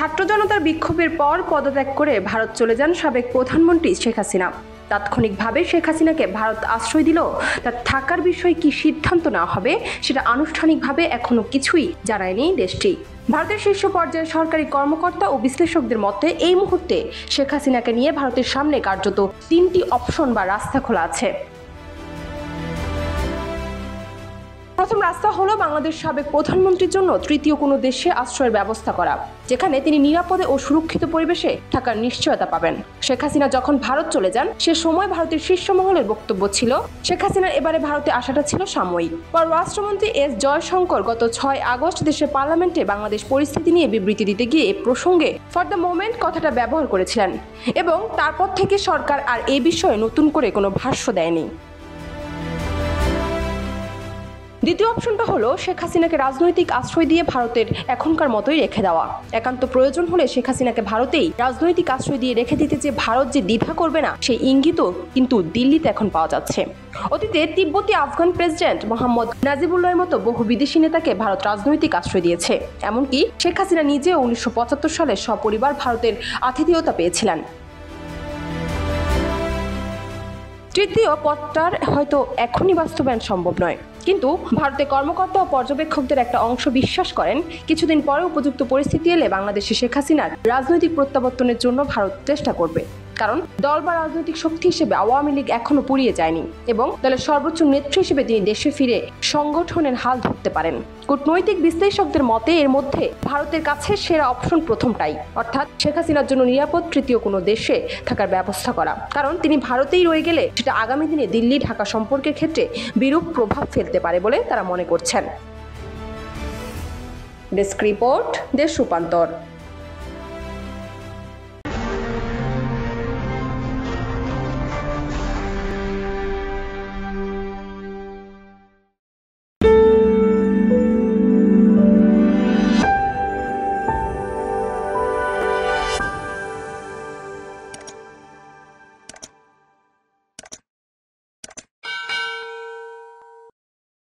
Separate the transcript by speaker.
Speaker 1: ছাত্র জনতার বিক্ষোভের পর পদত্যাগ করে ভারত চলে যান সাবেক প্রধানমন্ত্রী শেখ হাসিনা। তাৎক্ষণিকভাবে শেখ হাসিনাকে ভারত আশ্রয় দিলেও তার থাকার বিষয়ে কি সিদ্ধান্ত নেওয়া হবে সেটা আনুষ্ঠানিকভাবে এখনো কিছুই জানায়নি দেশটি। ভারতের শীর্ষ পর্যায়ের সরকারি কর্মকর্তা ও বিশ্লেষকদের মতে এই মুহূর্তে শেখ হাসিনাকে নিয়ে ভারতের সামনে কার্যত তিনটি অপশন বা রাস্তা খোলা আছে। প্রথম রাস্তা হলো বাংলাদেশ সাবেক প্রধানমন্ত্রীর জন্য তৃতীয় কোনো দেশে আশ্রয়ের ব্যবস্থা করা, যেখানে তিনি নিরাপদে ও সুরক্ষিত পরিবেশে থাকার নিশ্চয়তা পাবেন। শেখ হাসিনা যখন ভারত চলে যান সে সময় ভারতের শীর্ষ মহলের বক্তব্য ছিল শেখ হাসিনার এবারে ভারতে আসাটা ছিল সাময়িক। পররাষ্ট্রমন্ত্রী এস জয়শঙ্কর গত 6 আগস্ট দেশের পার্লামেন্টে বাংলাদেশ পরিস্থিতি নিয়ে বিবৃতি দিতে গিয়ে এ প্রসঙ্গে ফর দ্য মোমেন্ট কথাটা ব্যবহার করেছিলেন এবং তারপর থেকে সরকার আর এ বিষয়ে নতুন করে কোনো ভাষ্য দেয়নি। দ্বিতীয় অপশনটা হলো শেখ হাসিনাকে রাজনৈতিক আশ্রয় দিয়ে ভারতের এখনকার মতোই রেখে দেওয়া। একান্ত প্রয়োজন হলে শেখ হাসিনাকে ভারতেই রাজনৈতিক আশ্রয় দিয়ে রেখে দিতে যে ভারত যে দ্বিধা করবে না সেই ইঙ্গিতও কিন্তু দিল্লিতে এখন পাওয়া যাচ্ছে। অতীতে তিব্বতী আফগান প্রেসিডেন্ট মোহাম্মদ নাজিবুল্লাহর মতো বহু বিদেশি নেতাকে ভারত রাজনৈতিক আশ্রয় দিয়েছে। এমনকি শেখ হাসিনা নিজেও 1975 সালে সপরিবার ভারতের আতিথেয়তা পেয়েছিলেন। তৃতীয় পথটার হয়তো এখনই বাস্তবায়ন সম্ভব নয়, কিন্তু ভারতের কর্মকর্তা ও পর্যবেক্ষকদের একটা অংশ বিশ্বাস করেন কিছুদিন পরে উপযুক্ত পরিস্থিতি এলে বাংলাদেশে শেখ হাসিনার রাজনৈতিক প্রত্যাবর্তনের জন্য ভারত চেষ্টা করবে। কারণ দল বা রাজনৈতিক শক্তি হিসেবে আওয়ামী লীগ এখনো পুড়িয়ে যায়নি এবং দলের সর্বোচ্চ নেত্রী হিসেবে তিনি দেশে ফিরে সংগঠনের হাল ধরতে পারেন। কূটনৈতিক বিশ্লেষকদের মতে এর মধ্যে ভারতের কাছে সেরা অপশন প্রথমটাই, অর্থাৎ শেখ হাসিনার জন্য নিরাপদ তৃতীয় কোনো দেশে থাকার ব্যবস্থা করা। কারণ তিনি ভারতেই রয়ে গেলে সেটা আগামী দিনে দিল্লি ঢাকা সম্পর্কের ক্ষেত্রে বিরূপ প্রভাব ফেলতে পারে বলে তারা মনে করছেন। ডেস্ক রিপোর্ট, দেশ রূপান্তর।